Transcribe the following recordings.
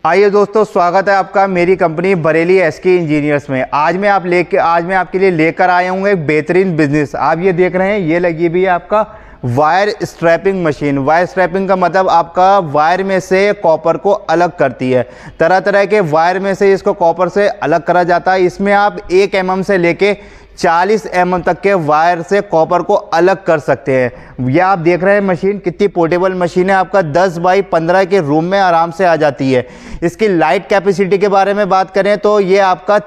आइए दोस्तों, स्वागत है आपका मेरी कंपनी बरेली एसके इंजीनियर्स में। आज मैं आपके लिए लेकर आया हूँ एक बेहतरीन बिजनेस। आप ये देख रहे हैं, ये लगी भी है आपका wire strapping machine. Wire strapping का मतलब आपका वायर में से कॉपर को अलग करती है। तरह तरह के वायर में से इसको कॉपर से अलग करा जाता है। इसमें आप 1 mm से लेके 40 mm तक के वायर से कॉपर को अलग कर सकते हैं। यह आप देख रहे हैं मशीन कितनी पोर्टेबल मशीन है। आपका 10 बाई 15 के रूम में आराम से आ जाती है। इसकी लाइट कैपेसिटी के बारे में बात करें तो ये आपका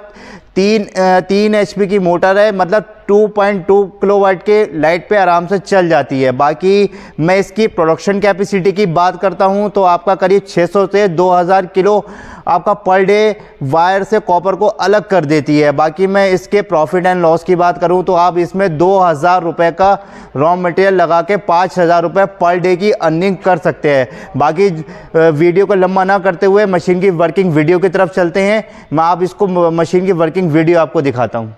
3 HP की मोटर है, मतलब 2.2 किलोवाट के लाइट पे आराम से चल जाती है। बाकी मैं इसकी प्रोडक्शन कैपेसिटी की बात करता हूं तो आपका करीब 600 से 2000 किलो आपका पर डे वायर से कॉपर को अलग कर देती है। बाकी मैं इसके प्रॉफिट एंड लॉस की बात करूं तो आप इसमें 2000 रुपये का रॉ मटेरियल लगा के 5000 रुपये पर डे की अर्निंग कर सकते हैं। बाकी वीडियो को लंबा ना करते हुए मशीन की वर्किंग वीडियो की तरफ चलते हैं। मैं आप इसको मशीन की वर्किंग वीडियो आपको दिखाता हूँ।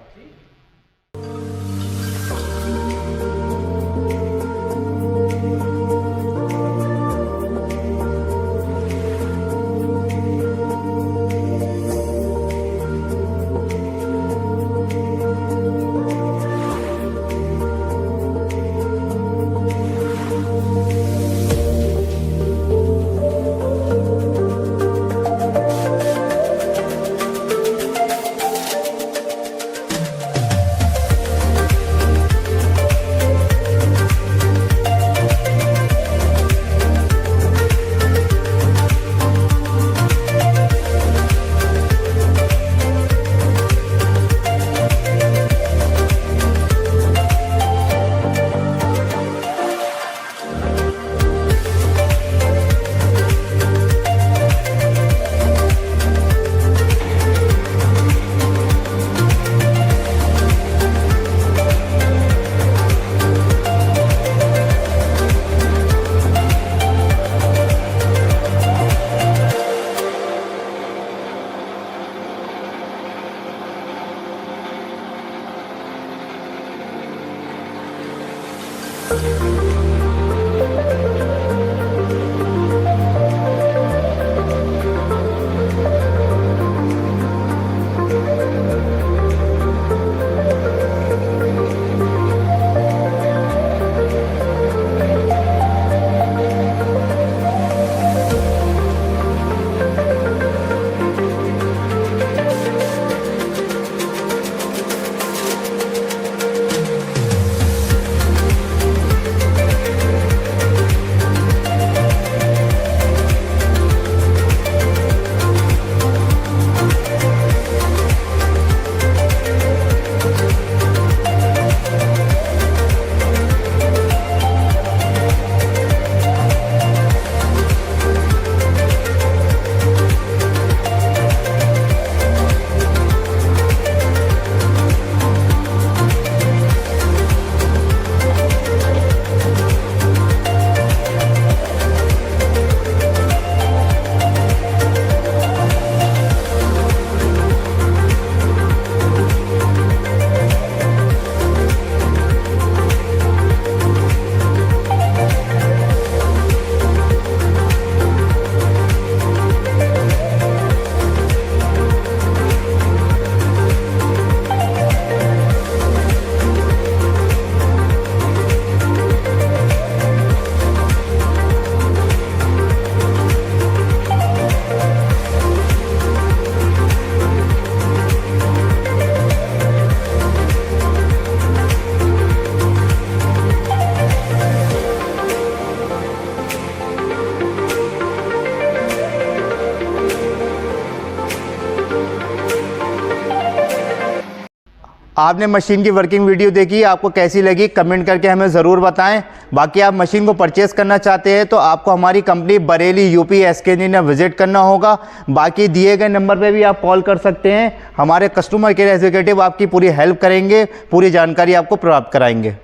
आपने मशीन की वर्किंग वीडियो देखी, आपको कैसी लगी कमेंट करके हमें ज़रूर बताएं। बाकी आप मशीन को परचेस करना चाहते हैं तो आपको हमारी company Bareilly UP SK engineer visit करना होगा। बाकी दिए गए नंबर पे भी आप कॉल कर सकते हैं। हमारे कस्टमर केयर एग्जीक्यूटिव आपकी पूरी हेल्प करेंगे, पूरी जानकारी आपको प्राप्त कराएंगे।